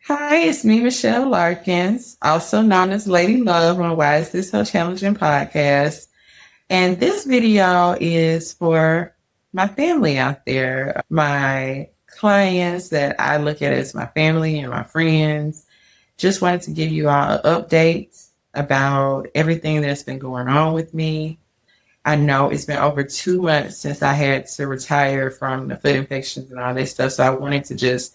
Hi, it's me, Michelle Larkins, also known as Lady Love on Why Is This So Challenging podcast. And this video is for my family out there, my clients that I look at as my family and my friends. Just wanted to give you all an update about everything that's been going on with me. I know it's been over 2 months since I had to retire from the foot infections and all that stuff. So I wanted to just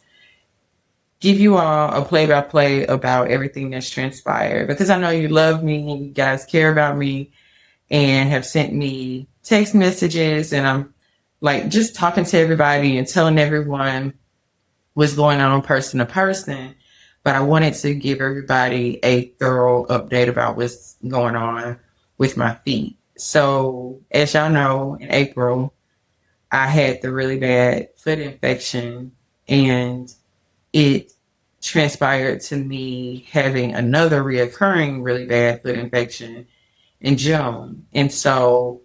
give you all a play by play about everything that's transpired because I know you love me, you guys care about me, and have sent me text messages. And I'm like just talking to everybody and telling everyone what's going on person to person. But I wanted to give everybody a thorough update about what's going on with my feet. So, as y'all know, in April, I had the really bad foot infection, and it transpired to me having another reoccurring really bad foot infection in June. And so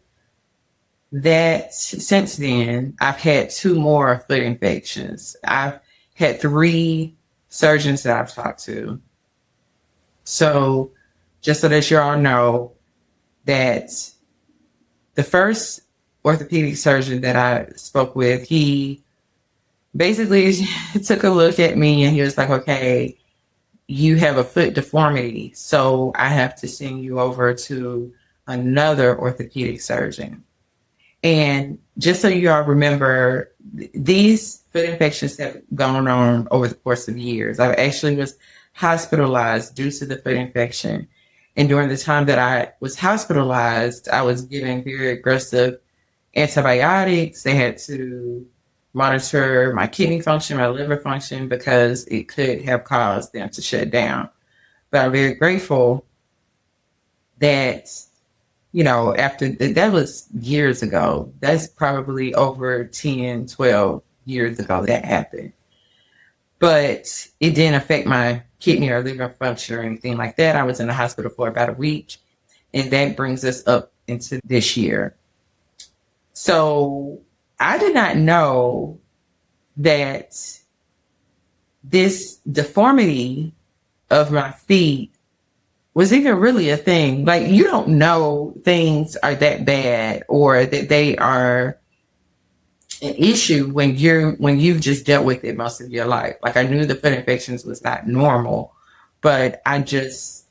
that since then, I've had two more foot infections. I've had three surgeons that I've talked to. So just so that you all know that the first orthopedic surgeon that I spoke with, he basically took a look at me and he was like, okay, you have a foot deformity, so I have to send you over to another orthopedic surgeon. And just so you all remember, these foot infections have gone on over the course of years. I actually was hospitalized due to the foot infection. And during the time that I was hospitalized, I was given very aggressive antibiotics. They had to monitor my kidney function, my liver function, because it could have caused them to shut down. But I'm very grateful that, after that was years ago. That's probably over 10, 12 years ago that happened. But it didn't affect my kidney or liver function or anything like that. I was in the hospital for about a week. And that brings us up into this year. So I did not know that this deformity of my feet was even really a thing. Like, you don't know things are that bad or that they are an issue when you've just dealt with it most of your life. Like, I knew the foot infections was not normal, but I just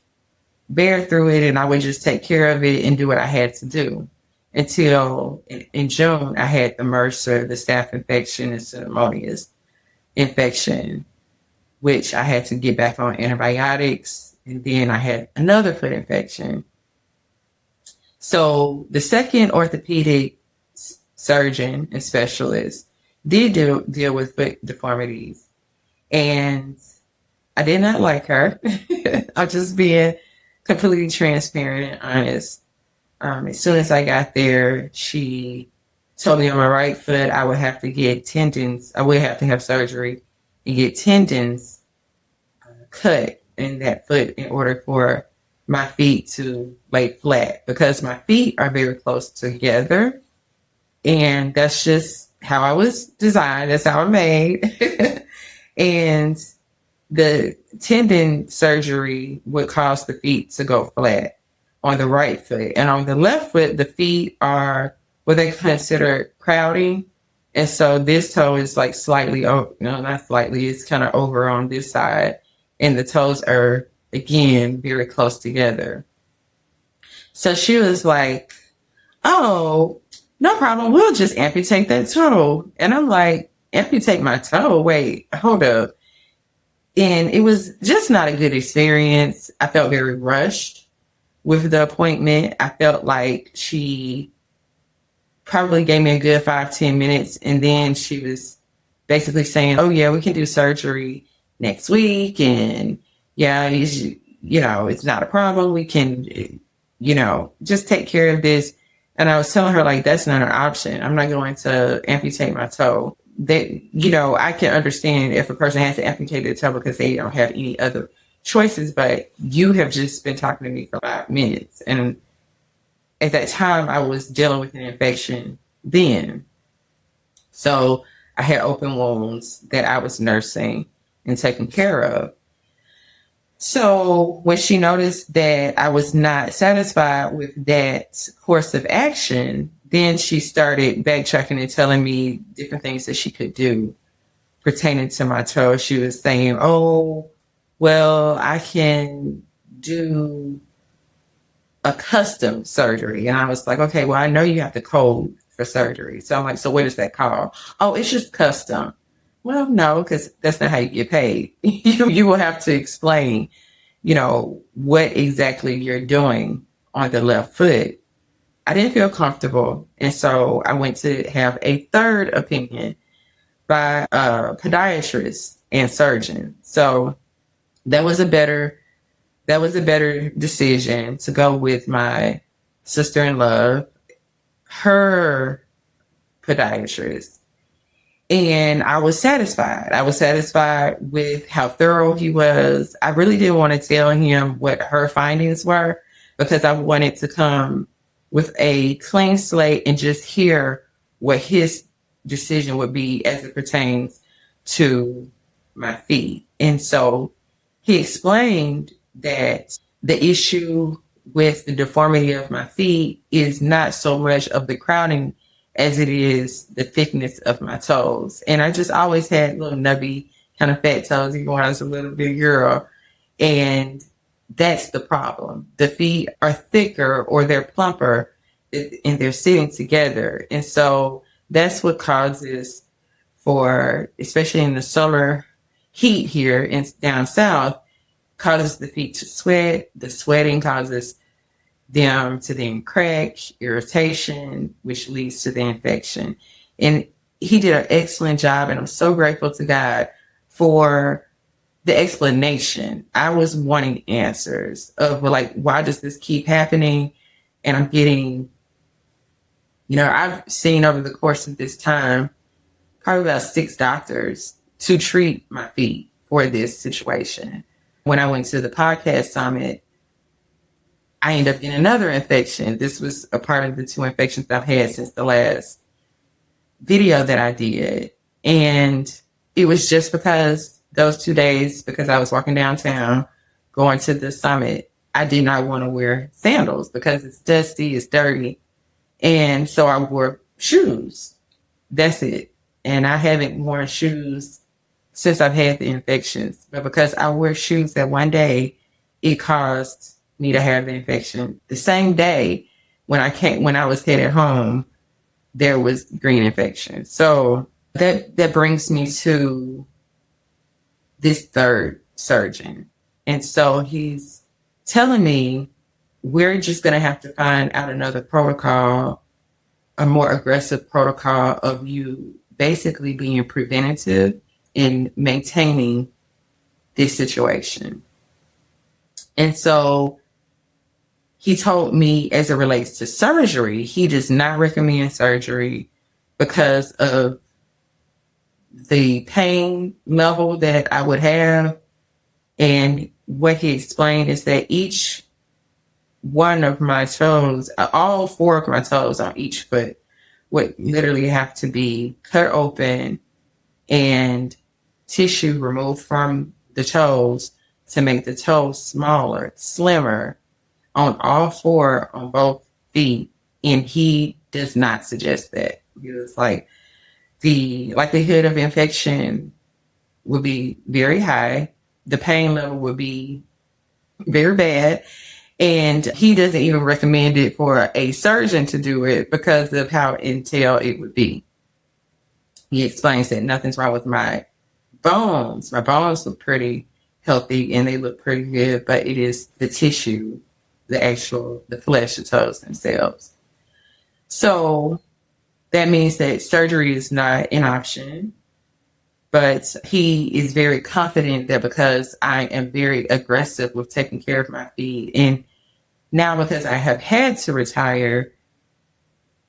bear through it and I would just take care of it and do what I had to do. Until in June, I had the MRSA, the staph infection, and Pseudomonas infection, which I had to get back on antibiotics. And then I had another foot infection. So the second orthopedic surgeon and specialist did deal with foot deformities. And I did not like her. I'm just being completely transparent and honest. As soon as I got there, she told me on my right foot I would have to get tendons. I would have to have surgery and get tendons cut in that foot in order for my feet to lay flat because my feet are very close together. And that's just how I was designed. That's how I'm made. And the tendon surgery would cause the feet to go flat on the right foot. And on the left foot, the feet are what they consider crowding. And so this toe is like slightly, not slightly, it's kind of over on this side. And the toes are, again, very close together. So she was like, oh, no problem. We'll just amputate that toe. And I'm like, amputate my toe? Wait, hold up. And it was just not a good experience. I felt very rushed with the appointment. I felt like she probably gave me a good 5-10 minutes. And then she was basically saying, oh, yeah, we can do surgery next week. And yeah, it's not a problem. We can, just take care of this. And I was telling her, like, that's not an option. I'm not going to amputate my toe. That, I can understand if a person has to amputate their toe because they don't have any other choices, but you have just been talking to me for 5 minutes. And at that time, I was dealing with an infection then. So I had open wounds that I was nursing and taking care of. So when she noticed that I was not satisfied with that course of action, then she started backtracking and telling me different things that she could do pertaining to my toe. She was saying, oh, well, I can do a custom surgery. And I was like, okay, well, I know you have the code for surgery. So I'm like, so what is that called? Oh, it's just custom. Well, no, because that's not how you get paid. You will have to explain, what exactly you're doing on the left foot. I didn't feel comfortable. And so I went to have a third opinion by a podiatrist and surgeon. So that was a better decision to go with my sister in love, her podiatrist. And I was satisfied. I was satisfied with how thorough he was. I really didn't want to tell him what her findings were because I wanted to come with a clean slate and just hear what his decision would be as it pertains to my feet. And so he explained that the issue with the deformity of my feet is not so much of the crowding as it is the thickness of my toes. And I just always had little nubby kind of fat toes, even when I was a little big girl. And that's the problem. The feet are thicker or they're plumper and they're sitting together. And so that's what causes for, especially in the summer heat here in down south, causes the feet to sweat. The sweating causes them to then crack, irritation, which leads to the infection. And he did an excellent job, and I'm so grateful to God for the explanation. I was wanting answers of like, why does this keep happening? And I'm getting, I've seen over the course of this time, probably about 6 doctors to treat my feet for this situation. When I went to the podcast summit, I ended up getting another infection. This was a part of the 2 infections I've had since the last video that I did. And it was just because those 2 days, because I was walking downtown going to the summit, I did not want to wear sandals because it's dusty, it's dirty. And so I wore shoes. That's it. And I haven't worn shoes since I've had the infections. But because I wear shoes that one day, it caused me to have the infection. The same day when I was headed home, there was green infection. So that brings me to this third surgeon. And so he's telling me we're just going to have to find out another protocol, a more aggressive protocol of you basically being preventative and maintaining this situation. And so he told me as it relates to surgery, he does not recommend surgery because of the pain level that I would have. And what he explained is that each one of my toes, all 4 of my toes on each foot would literally have to be cut open and tissue removed from the toes to make the toes smaller, slimmer on all 4 on both feet. And he does not suggest that. He was like, the likelihood of infection would be very high. The pain level would be very bad. And he doesn't even recommend it for a surgeon to do it because of how entailed it would be. He explains that nothing's wrong with my bones. My bones look pretty healthy and they look pretty good, but it is the tissue, the flesh, the toes themselves. So that means that surgery is not an option, but he is very confident that because I am very aggressive with taking care of my feet, and now because I have had to retire,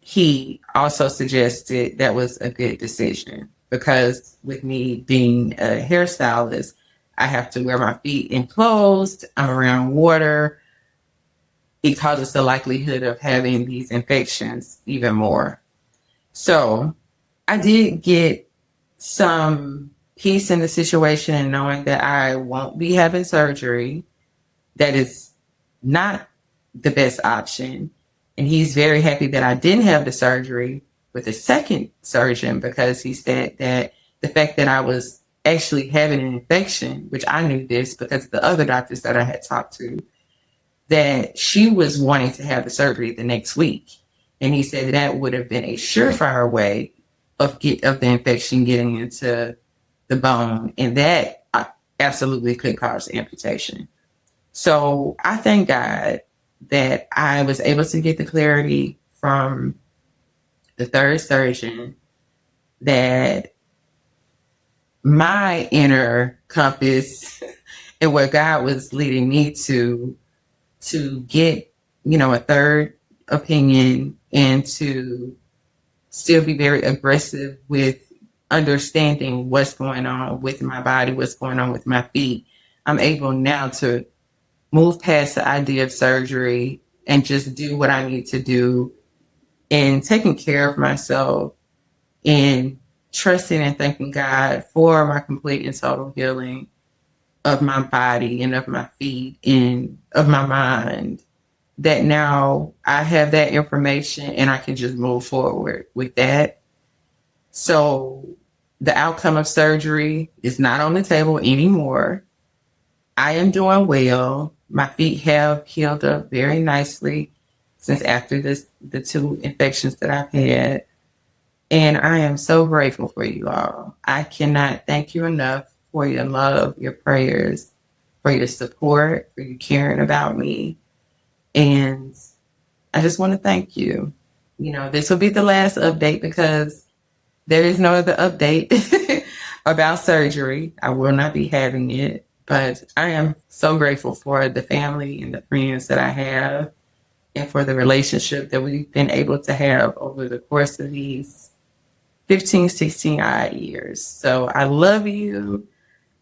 he also suggested that was a good decision because with me being a hairstylist, I have to wear my feet enclosed. I'm around water. It causes the likelihood of having these infections even more. So I did get some peace in the situation and knowing that I won't be having surgery. That is not the best option. And he's very happy that I didn't have the surgery with a second surgeon, because he said that the fact that I was actually having an infection, which I knew this because of the other doctors that I had talked to, that she was wanting to have the surgery the next week. And he said that would have been a surefire way of the infection getting into the bone, and that absolutely could cause amputation. So I thank God that I was able to get the clarity from the third surgeon that my inner compass and what God was leading me to get, a third opinion, and to still be very aggressive with understanding what's going on with my body, what's going on with my feet. I'm able now to move past the idea of surgery and just do what I need to do in taking care of myself and trusting and thanking God for my complete and total healing of my body and of my feet and of my mind. That now I have that information and I can just move forward with that. So the outcome of surgery is not on the table anymore. I am doing well. My feet have healed up very nicely since after the two infections that I've had. And I am so grateful for you all. I cannot thank you enough for your love, your prayers, for your support, for you caring about me. And I just want to thank you. This will be the last update because there is no other update about surgery. I will not be having it, but I am so grateful for the family and the friends that I have, and for the relationship that we've been able to have over the course of these 15, 16 odd years. So I love you.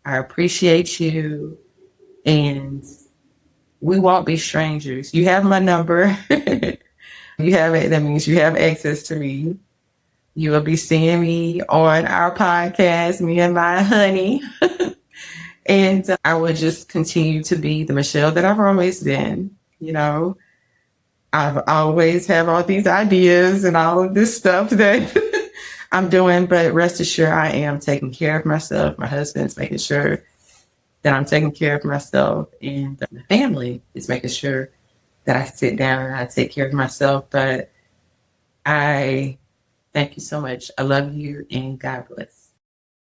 I appreciate you. And we won't be strangers. You have my number. You have it. That means you have access to me. You will be seeing me on our podcast, me and my honey. And I will just continue to be the Michelle that I've always been. I've always have all these ideas and all of this stuff that I'm doing, but rest assured I am taking care of myself. My husband's making sure that I'm taking care of myself, and the family is making sure that I sit down and I take care of myself. But I thank you so much. I love you, and God bless.